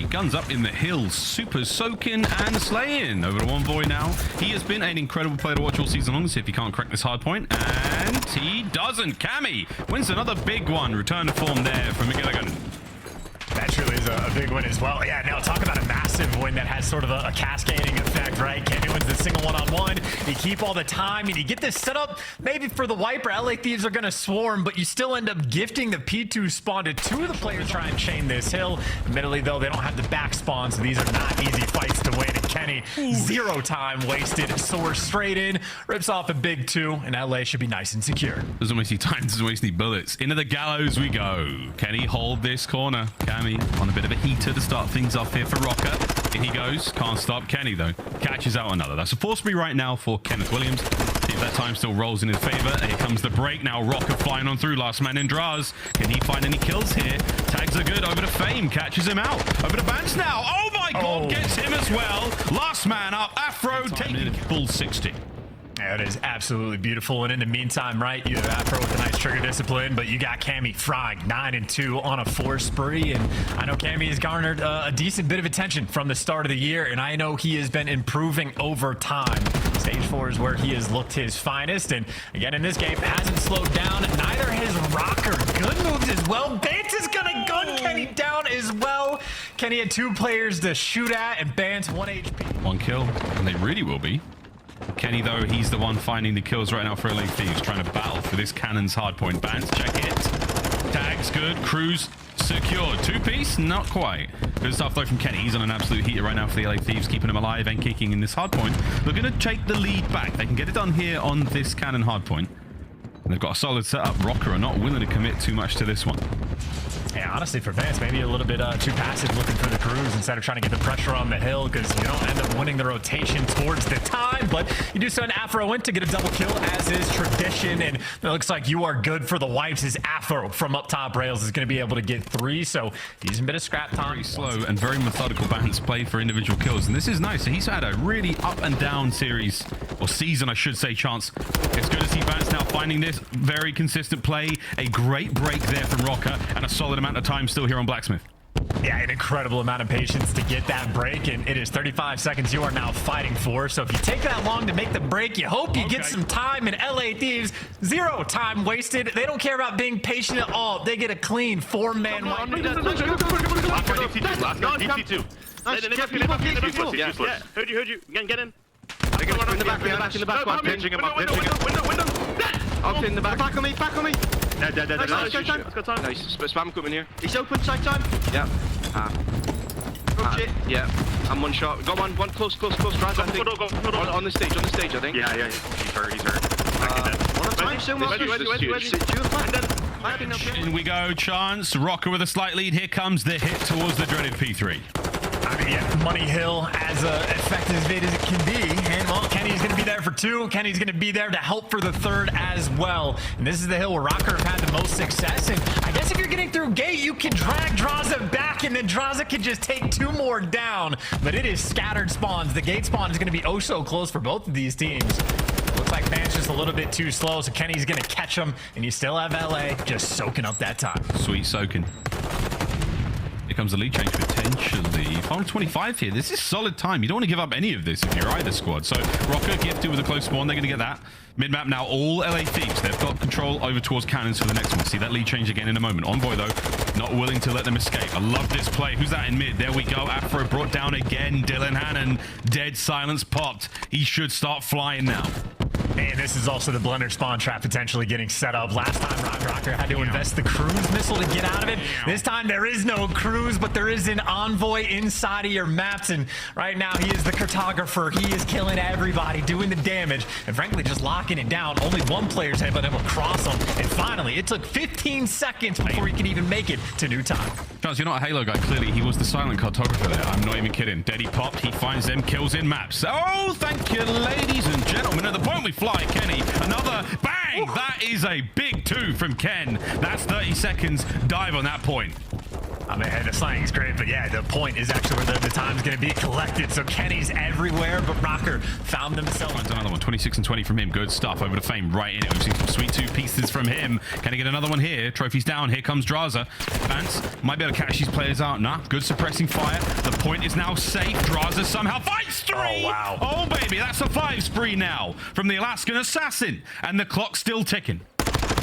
Guns up in the hills. Super soaking and slaying. Over to Envoy now. He has been an incredible player to watch all season long. Let's see if he can't crack this hard point. And he doesn't. Cammy wins another big one. Return to form there from McGilligan. That truly is a big win as well. Yeah, now talk about a massive win that has sort of a cascading effect, right? Kenny wins the single one-on-one. You keep all the time, and you get this set up maybe for the wiper. LA Thieves are going to swarm, but you still end up gifting the P2 spawn to two of the players to try and chain this hill. Admittedly, though, they don't have the back spawn, so these are not easy fights to win. And Kenny, zero time wasted. Soars straight in, rips off a big two, and LA should be nice and secure. Doesn't waste any time, doesn't waste any bullets. Into the gallows we go. Kenny hold this corner. Cammy on a bit of a heater to start things off here for Rokkr. In he goes. Can't stop Kenny, though. Catches out another. That's a force free right now for Kenneth Williams. See if that time still rolls in his favor. Here comes the break now. Rokkr flying on through. Last man in draws. Can he find any kills here? Tags are good. Over to Fame. Catches him out. Over to Bance now. Oh my god. Gets him as well. Last man up. Afro taking full 60. Yeah, it is absolutely beautiful. And in the meantime, right, you have Afro with a nice trigger discipline, but you got Cammy frying 9-2 on a 4 spree. And I know Cammy has garnered a decent bit of attention from the start of the year, and I know he has been improving over time. Stage 4 is where he has looked his finest, and again in this game hasn't slowed down. Neither has Rokkr. Good moves as well. Bance is gonna gun Kenny down as well. Kenny had 2 players to shoot at, and Bance 1 HP. 1 kill, and they really will be. Kenny, though, he's the one finding the kills right now for LA Thieves, trying to battle for this cannon's hardpoint. Bance, check it. Tags, good. Cruise, secured. 2-piece, not quite. Good stuff, though, from Kenny. He's on an absolute heater right now for the LA Thieves, keeping him alive and kicking in this hardpoint. They're going to take the lead back. They can get it done here on this cannon hardpoint. And they've got a solid setup. Rokkr are not willing to commit too much to this one. Yeah, honestly, for Vance, maybe a little bit too passive looking for the cruise instead of trying to get the pressure on the hill, because you don't end up winning the rotation towards the time. But you do send Afro in to get a double kill, as is tradition. And it looks like you are good for the wipes, as Afro from up top rails is going to be able to get 3. So using a bit of scrap time. Very slow and very methodical Bance play for individual kills. And this is nice. He's had a really up and down series, or season, I should say, chance. It's good to see Bance now finding this very consistent play. A great break there from Rokkr, and a solid amount of time still here on Blacksmith. Yeah, an incredible amount of patience to get that break, and it is 35 seconds you are now fighting for. So if you take that long to make the break, you hope you get some time. And LA Thieves, 0 time wasted. They don't care about being patient at all. They get a clean 4-man wipe. Heard you. Get in. In the back, pinging him up. Out in the back. Back on me. Dead. Nice. Spam coming here. He's open, side time. Yeah. Yeah. I'm 1 shot. Got one close. Raz, I think. On the stage, I think. Yeah. He's hurt. On a time so much. In we go, chance. Rokkr with a slight lead. Here comes the hit towards the dreaded P3. I mean, yeah, Money Hill as effective as it can be. And, well, Kenny's going to be there for 2. Kenny's going to be there to help for the 3rd as well. And this is the hill where Rokkr have had the most success. And I guess if you're getting through gate, you can drag Draza back, and then Draza can just take 2 more down. But it is scattered spawns. The gate spawn is going to be oh so close for both of these teams. Looks like Van's just a little bit too slow, so Kenny's going to catch him. And you still have LA just soaking up that time. Sweet soaking. Here comes the lead change potentially. Final 25 here. This is solid time. You don't want to give up any of this if you're either squad. So Rokkr gifted with a close spawn. They're going to get that. Mid-map now, all LA Thieves. They've got control over towards cannons for the next one. See that lead change again in a moment. Envoy, though, not willing to let them escape. I love this play. Who's that in mid? There we go. Afro brought down again. Dylan Hannon. Dead silence popped. He should start flying now. And this is also the blender spawn trap potentially getting set up. Last time Rokkr had to invest the cruise missile to get out of it. This time there is no cruise, but there is an Envoy inside of your maps. And right now he is the cartographer. He is killing everybody, doing the damage, and frankly just locking it down. Only 1 player's been able to cross him. And finally, it took 15 seconds before he could even make it to new time. Charles, you're not a Halo guy. Clearly, he was the silent cartographer there. I'm not even kidding. Dead, he popped. He finds them kills in maps. Oh, thank you, ladies and gentlemen. At the point we fly, Kenny. Another bang. That is a big 2 from Ken. That's 30 seconds. Dive on that point. I mean, the slang is great, but yeah, the point is actually where the time's going to be collected. So Kenny's everywhere, but Rokkr found themselves. Finds another one. 26 and 20 from him. Good stuff. Over to Fame. Right in it. We've seen some sweet 2 pieces from him. Can he get another one here? Trophy's down. Here comes Draza. Vance might be able to catch these players out. Nah. Good suppressing fire. The point is now safe. Draza somehow finds 3. Oh, wow. Oh, baby. That's a 5 spree now from the Alaskan Assassin. And the clock's still ticking.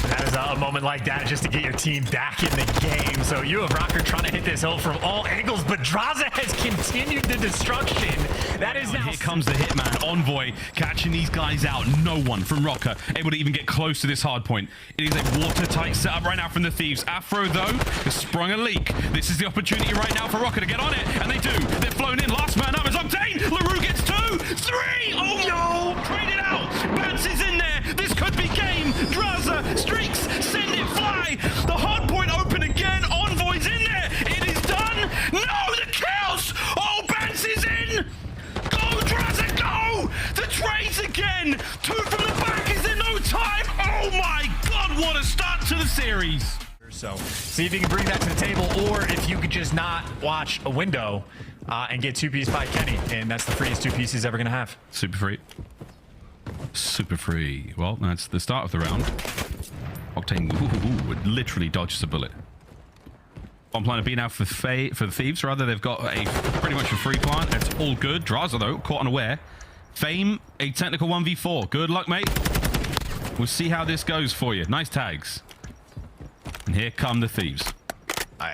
That is a moment like that just to get your team back in the game. So you have Rokkr trying to hit this hill from all angles, but Draza has continued the destruction. That is now. Here comes the hitman, Envoy, catching these guys out. No one from Rokkr able to even get close to this hard point. It is a watertight setup right now from the Thieves. Afro, though, has sprung a leak. This is the opportunity right now for Rokkr to get on it, and they do. They're flown in. Last man up is Octane. LaRue gets 2, 3. Oh, no. Trade it out. Bance is in there. This could be game. Draza streaks. Send it fly. The hard point open again. Envoy's in there. It is done. No, the kills. Oh, Bance is in. Go, Draza, go. The trades again. 2 from the back is in no time. Oh, my God. What a start to the series. So see if you can bring that to the table, or if you could just not watch a window and get 2-piece by Kenny. And that's the freest 2 pieces ever going to have. Super free. Super free. Well, that's the start of the round. Octane literally dodges a bullet. On plan B now for the Thieves, rather. They've got a pretty much a free plant. It's all good. Draza, though, caught unaware. Fame, a technical 1v4. Good luck, mate. We'll see how this goes for you. Nice tags. And here come the Thieves.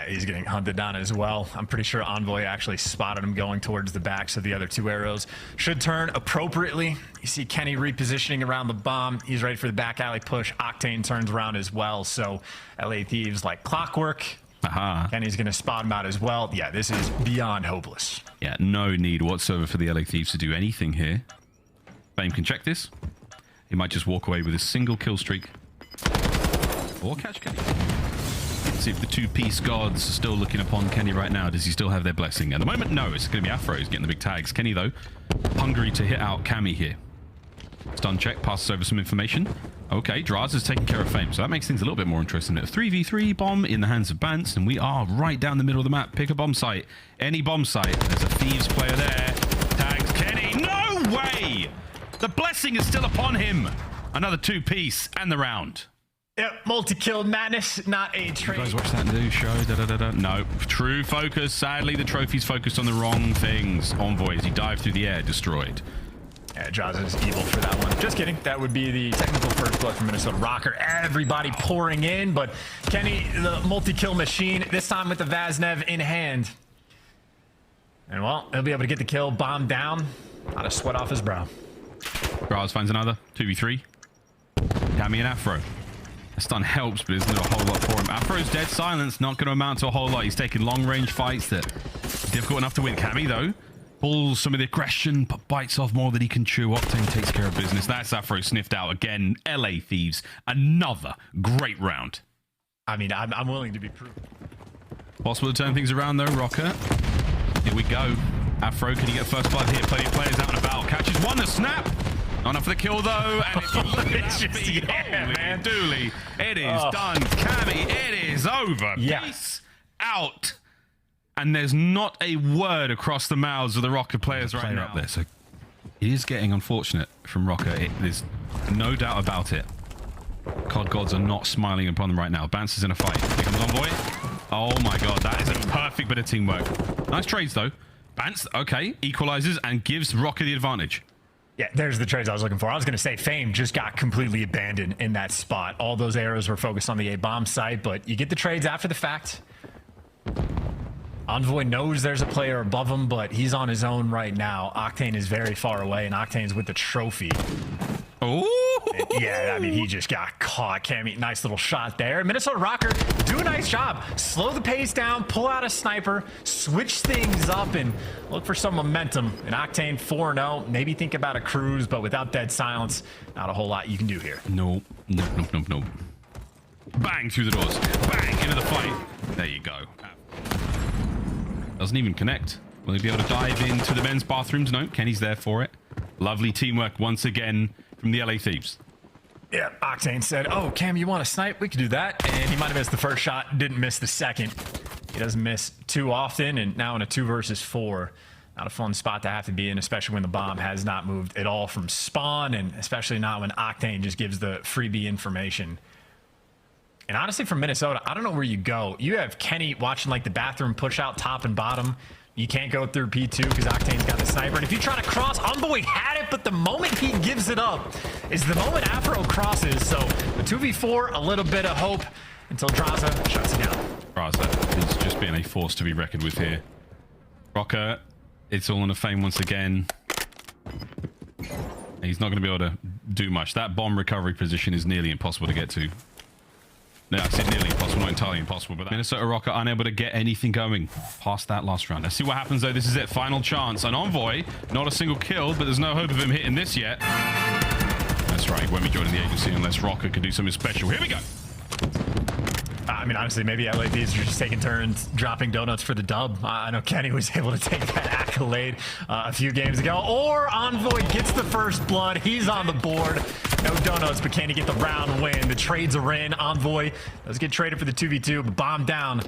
He's getting hunted down as well. I'm pretty sure Envoy actually spotted him going towards the back, so the other 2 arrows should turn appropriately. You see Kenny repositioning around the bomb. He's ready for the back alley push. Octane turns around as well, so LA Thieves like clockwork. Kenny's going to spot him out as well. Yeah, this is beyond hopeless. Yeah, no need whatsoever for the LA Thieves to do anything here. Fame can check this. He might just walk away with a single kill streak. Or catch Kenny. See if the 2-piece gods are still looking upon Kenny right now. Does he still have their blessing? At the moment, no. It's going to be Afro. He's getting the big tags. Kenny, though, hungry to hit out Cammy here. Stun check, passes over some information. Okay, Draz is taking care of Fame, so that makes things a little bit more interesting. A 3v3 bomb in the hands of Bance, and we are right down the middle of the map. Pick a bomb site. Any bomb site. There's a Thieves player there. Tags Kenny. No way! The blessing is still upon him. Another 2-piece and the round. Yep, multi-kill madness, not a trade. You guys watch that new show? No. True focus. Sadly, the trophy's focused on the wrong things. Envoy, as he dived through the air, destroyed. Yeah, Jaws is evil for that one. Just kidding. That would be the technical first blood from Minnesota Rokkr. Everybody pouring in, but Kenny, the multi-kill machine, this time with the Vaznev in hand. And, well, he'll be able to get the kill, bomb down, not a sweat off his brow. Graz finds another. 2v3. Cammy and Afro. A stun helps, but isn't a whole lot for him. Afro's dead silence, not going to amount to a whole lot. He's taking long-range fights that are difficult enough to win. Cammy, though, pulls some of the aggression, but bites off more than he can chew. Octane takes care of business. That's Afro sniffed out again. LA Thieves, another great round. I mean, I'm willing to be proved. Possible to turn things around, though, Rokkr. Here we go. Afro, can he get first blood here? Plenty of players out and about. Catches one, a snap. Not enough for the kill, though. And if you look at It's just, yeah, holy man. dooly, it is done. Cammy, it is over. Yeah. Peace out. And there's not a word across the mouths of the Rokkr players right now. Up there, so it is getting unfortunate from Rokkr. There's no doubt about it. COD gods are not smiling upon them right now. Bance is in a fight. Here comes Envoy. Oh my god, that is a perfect bit of teamwork. Nice trades, though. Bance, okay, equalizes and gives Rokkr the advantage. Yeah, there's the trades I was looking for. I was going to say Fame just got completely abandoned in that spot. All those arrows were focused on the A-bomb site, but you get the trades after the fact. Envoy knows there's a player above him, but he's on his own right now. Octane is very far away, and Octane's with the trophy. Oh! Yeah, I mean, he just got caught. Cammy, nice little shot there. Minnesota Rokkr do a nice job. Slow the pace down, pull out a sniper, switch things up, and look for some momentum. And Octane 4-0. Maybe think about a cruise, but without dead silence, not a whole lot you can do here. Nope. Bang through the doors. Bang into the fight. There you go. Doesn't even connect. Will he be able to dive into the men's bathrooms? No, Kenny's there for it. Lovely teamwork once again from the LA Thieves. Yeah, Octane said, oh, Cam, you want to snipe? We could do that. And he might have missed the first shot, didn't miss the second. He doesn't miss too often, and now in a 2 versus 4. Not a fun spot to have to be in, especially when the bomb has not moved at all from spawn, and especially not when Octane just gives the freebie information. And honestly, from Minnesota, I don't know where you go. You have Kenny watching like the bathroom push out top and bottom. You can't go through P2 because Octane's got the sniper. And if you try to cross, Envoy had it, but the moment he gives it up is the moment Afro crosses. So the 2v4, a little bit of hope until Draza shuts it down. Draza is just being a force to be reckoned with here. Rokkr, it's all in a Fame once again. He's not going to be able to do much. That bomb recovery position is nearly impossible to get to. No, I said nearly impossible, not entirely impossible, but Minnesota Rokkr unable to get anything going past that last round. Let's see what happens, though. This is it. Final chance. An Envoy, not a single kill, but there's no hope of him hitting this yet. That's right. He won't be joining the agency unless Rokkr can do something special. Here we go. I mean, honestly, maybe LA Thieves are just taking turns dropping donuts for the dub. I know Kenny was able to take that accolade a few games ago. Or Envoy gets the first blood. He's on the board. No donuts, but can he get the round win? The trades are in. Envoy does get traded for the 2v2, but bomb down.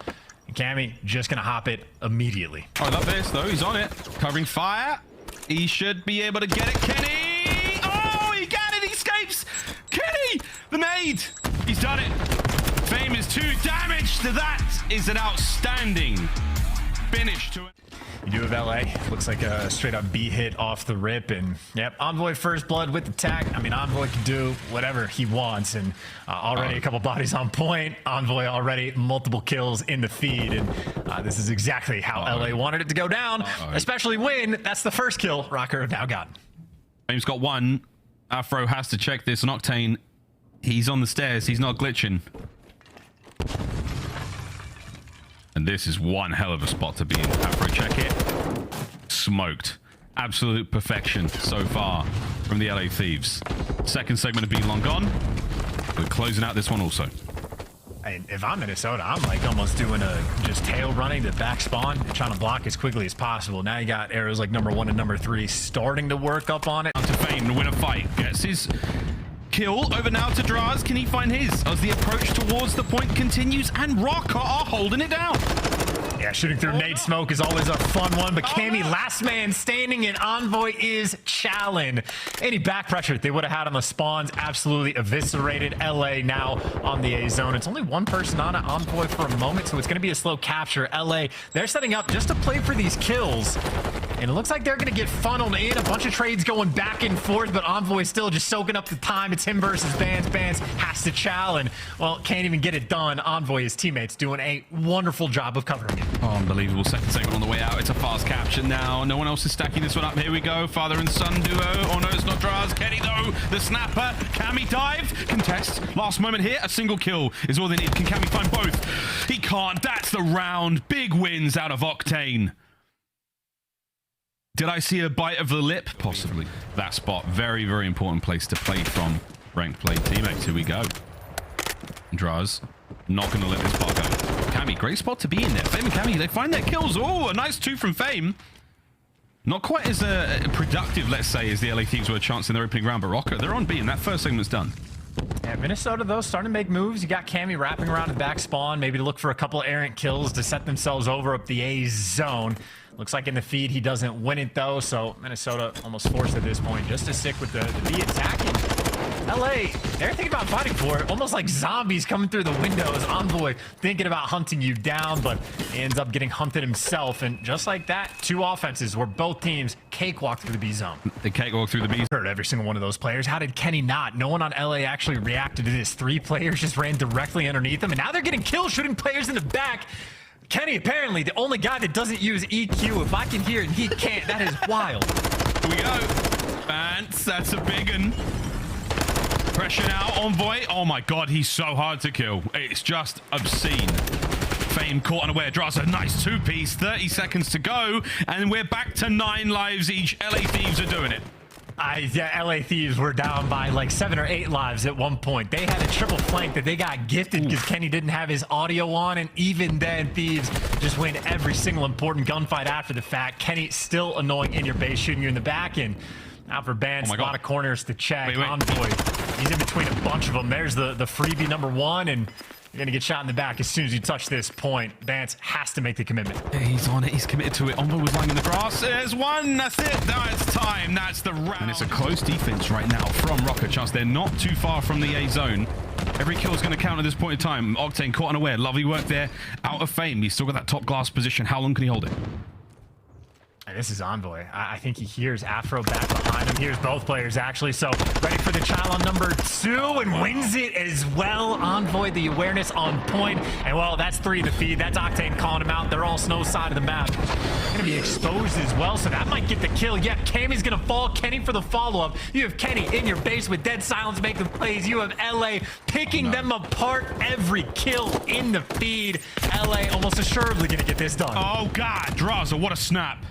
And Cammy just going to hop it immediately. Oh, I love this, though. He's on it. Covering fire. He should be able to get it. Kenny! Oh, he got it. He escapes. Kenny! The nade. He's done it. Fame is 2 damage to that. Is an outstanding finish to it. You do have LA. Looks like a straight up B hit off the rip. And yep, Envoy first blood with the tag. I mean, Envoy can do whatever he wants. And already a couple bodies on point. Envoy already multiple kills in the feed. And this is exactly how LA wanted it to go down. Especially when that's the first kill Rokkr have now gotten. Fame's got 1. Afro has to check this. And Octane, he's on the stairs. He's not glitching. And this is one hell of a spot to be in. Afro, check it. Smoked. Absolute perfection so far from the LA Thieves. Second segment of being long gone. We're closing out this one also. And if I'm Minnesota, I'm like almost doing just tail running to back spawn and trying to block as quickly as possible. Now you got arrows like number 1 and number 3 starting to work up on it. To Fame to win a fight. Gets his kill over now to Draz. Can he find his as the approach towards the point continues? And Rokkr are holding it down. Yeah, shooting through nade smoke is always a fun one, but Cammy, last man standing, and Envoy is challenged. Any back pressure they would have had on the spawns absolutely eviscerated. LA now on the A zone. It's only 1 person on it, Envoy for a moment, so it's going to be a slow capture. LA, they're setting up just to play for these kills, and it looks like they're going to get funneled in. A bunch of trades going back and forth, but Envoy still just soaking up the time. It's him versus Bans. Bans has to challenge. Well, can't even get it done. Envoy, his teammates, doing a wonderful job of covering it. Oh, unbelievable. Second segment on the way out. It's a fast capture now. No one else is stacking this one up. Here we go. Father and son duo. Oh, no, it's not Draz. Kenny, though. The snapper. Cammy dive. Contest. Last moment here. A single kill is all they need. Can Cammy find both? He can't. That's the round. Big wins out of Octane. Did I see a bite of the lip? Possibly. That spot. Very, very important place to play from. Ranked play teammates. Here we go. Draz. Not going to let this spot go. Cammy, great spot to be in there. Fame and Cammy, they find their kills. Oh, a nice 2 from Fame. Not quite as productive, let's say, as the LA Thieves were a chance in their opening round, but Rokkr, they're on B, and that first segment's done. Yeah, Minnesota, though, starting to make moves. You got Cammy wrapping around the back spawn, maybe to look for a couple of errant kills to set themselves over up the A zone. Looks like in the feed, he doesn't win it, though, so Minnesota almost forced at this point just to stick with the B attacking. LA, they're thinking about fighting for it, almost like zombies coming through the windows. Envoy thinking about hunting you down, but he ends up getting hunted himself. And just like that, 2 offenses where both teams cakewalk through the B zone. They cakewalk through the B. Hurt every single one of those players. How did Kenny not? No one on LA actually reacted to this. 3 players just ran directly underneath them, and now they're getting kills shooting players in the back. Kenny, apparently the only guy that doesn't use EQ. If I can hear it and he can't, that is wild. Here we go. Vance, that's a big one. Pressure now, Envoy. Oh my god, he's so hard to kill. It's just obscene. Fame caught unaware. Draws a nice 2-piece. 30 seconds to go. And we're back to 9 lives each. LA Thieves are doing it. Yeah, LA Thieves were down by like 7 or 8 lives at one point. They had a triple flank that they got gifted because Kenny didn't have his audio on, and even then, Thieves just win every single important gunfight after the fact. Kenny still annoying in your base, shooting you in the back, and now for Bans, a lot of corners to check. Wait. Envoy, he's in between a bunch of them. There's the freebie number 1, and You're going to get shot in the back as soon as you touch this point. Vance has to make the commitment. Yeah, he's on it. He's committed to it. Envoy was lying in the grass. There's one. That's it. Now it's time. That's the round. And it's a close defense right now from Rokkr. Chance they're not too far from the A zone. Every kill is going to count at this point in time. Octane caught unaware. Lovely work there. Out of fame. He's still got that top glass position. How long can he hold it? And this is Envoy. I think he hears Afro back behind him. Hears both players, actually. So ready for the child on number 2 and wins it as well. Envoy, the awareness on point. And, well, that's 3 in the feed. That's Octane calling him out. They're all snow side of the map. Going to be exposed as well, so that might get the kill. Yep, Cammy's going to fall. Kenny for the follow-up. You have Kenny in your base with dead silence making plays. You have LA picking them apart. Every kill in the feed. LA almost assuredly going to get this done. Oh, God. Draza, what a snap.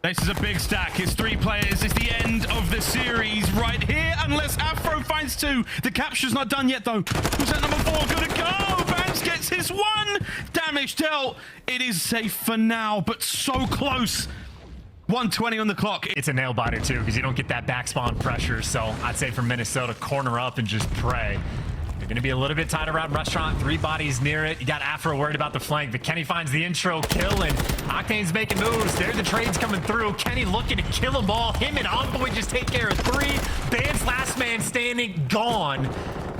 This is a big stack. It's 3 players. It's the end of the series right here, unless Afro finds 2. The capture's not done yet, though. Who's at number 4? Good to go. Vance gets his 1. Damage dealt. It is safe for now, but so close. 1:20 on the clock. It's a nail biter, too, because you don't get that back spawn pressure. So I'd say for Minnesota, corner up and just pray. You're going to be a little bit tight around restaurant. 3 bodies near it. You got Afro worried about the flank, but Kenny finds the intro kill, and Octane's making moves. There's the trades coming through. Kenny looking to kill them all. Him and Envoy just take care of 3. Vance, last man standing, gone.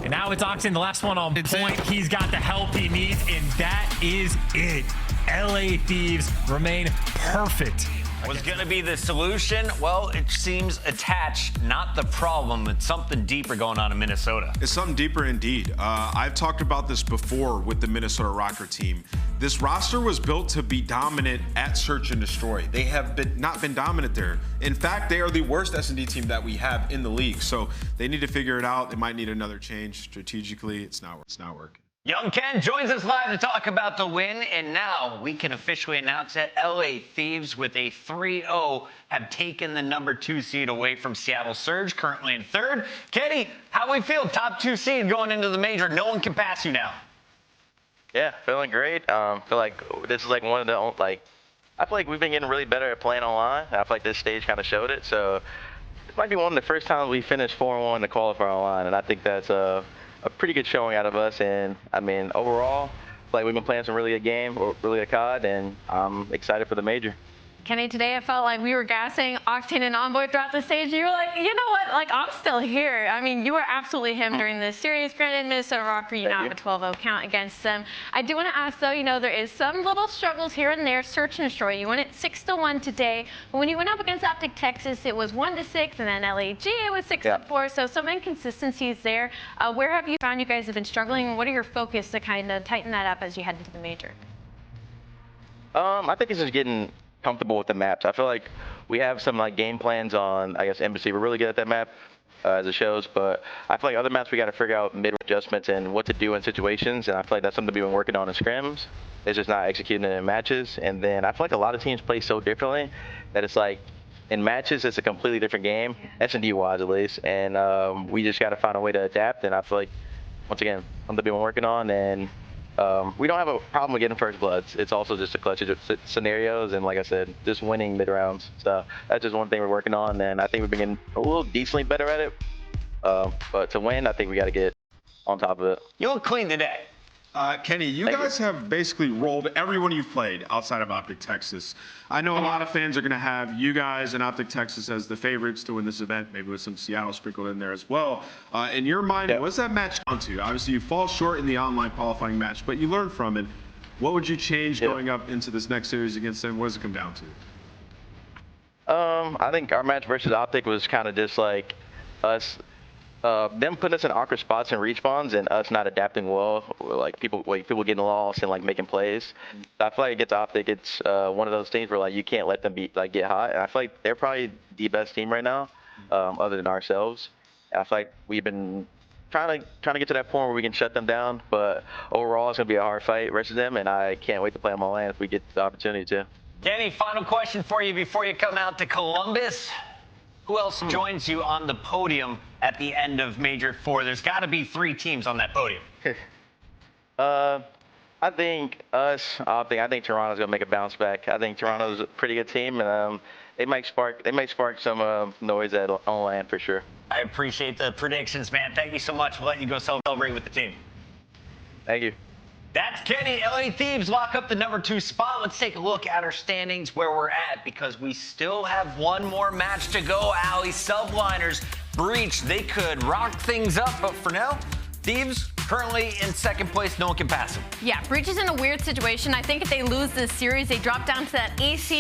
And now it's Octane, the last one on point. He's got the help he needs, and that is it. LA Thieves remain perfect. Was going to be the solution? Well, it seems attached, not the problem. It's something deeper going on in Minnesota. It's something deeper indeed. I've talked about this before with the Minnesota Rokkr team. This roster was built to be dominant at Search and Destroy. They have not been dominant there. In fact, they are the worst S&D team that we have in the league. So they need to figure it out. They might need another change strategically. It's not working. Young Ken joins us live to talk about the win, and now we can officially announce that LA Thieves with a 3-0 have taken the number 2 seed away from Seattle Surge, currently in 3rd. Kenny, how we feel? Top 2 seed going into the major. No one can pass you now. Yeah, feeling great. Feel like this is like one of the I feel like we've been getting really better at playing online. I feel like this stage kind of showed it. So it might be one of the first times we finished 4-1 to qualify online, and I think that's a pretty good showing out of us. And I mean, overall, like we've been playing some really good game, really good COD, and I'm excited for the major. Kenny, today I felt like we were gassing Octane and Envoy throughout the stage. You were like, you know what? Like, I'm still here. I mean, you were absolutely him during this series. Granted, Minnesota Rokkr, you now have a 12-0 count against them. I do want to ask, though, you know, there is some little struggles here and there. Search and Destroy. You won it 6-1 today. But when you went up against Optic Texas, it was 1-6, and then LAG, it was 6-4. So some inconsistencies there. Where have you found you guys have been struggling? What are your focus to kind of tighten that up as you head into the major? I think it's just getting comfortable with the maps. I feel like we have some like game plans on, I guess, Embassy. We're really good at that map as it shows, but I feel like other maps we got to figure out mid adjustments and what to do in situations, and I feel like that's something we've been working on in scrims. It's just not executing it in matches. And then I feel like a lot of teams play so differently that it's like in matches it's a completely different game, S&D wise at least, and we just got to find a way to adapt. And I feel like once again something we've been working on, and we don't have a problem with getting first bloods. It's also just a clutch of scenarios, and like I said, just winning mid rounds. So that's just one thing we're working on, and I think we've been getting a little decently better at it. But to win, I think we got to get on top of it. You look clean today. Kenny, you guys have basically rolled everyone you've played outside of Optic Texas. I know a lot of fans are going to have you guys and Optic Texas as the favorites to win this event, maybe with some Seattle sprinkled in there as well. In your mind, what's that match down to? Obviously, you fall short in the online qualifying match, but you learn from it. What would you change going up into this next series against them? What does it come down to? I think our match versus Optic was kind of just like us. Them putting us in awkward spots and respawns, and us not adapting well, like people getting lost and like making plays. So I feel like against Optic, it's one of those things where like you can't let them get hot. And I feel like they're probably the best team right now, other than ourselves. And I feel like we've been trying to get to that point where we can shut them down. But overall, it's gonna be a hard fight versus them, and I can't wait to play them on land if we get the opportunity to. Kenny, final question for you before you come out to Columbus. Who else joins you on the podium at the end of Major 4? There's got to be 3 teams on that podium. I think us, Optic. I think Toronto's gonna make a bounce back. I think Toronto's a pretty good team, and they might spark some noise on land for sure. I appreciate the predictions, man. Thank you so much for letting you go celebrate with the team. Thank you. That's Kenny. LA Thieves lock up the number 2 spot. Let's take a look at our standings where we're at because we still have one more match to go. Alley Subliners Breach. They could rock things up, but for now, Thieves currently in second place. No one can pass them. Yeah, Breach is in a weird situation. I think if they lose this series, they drop down to that AC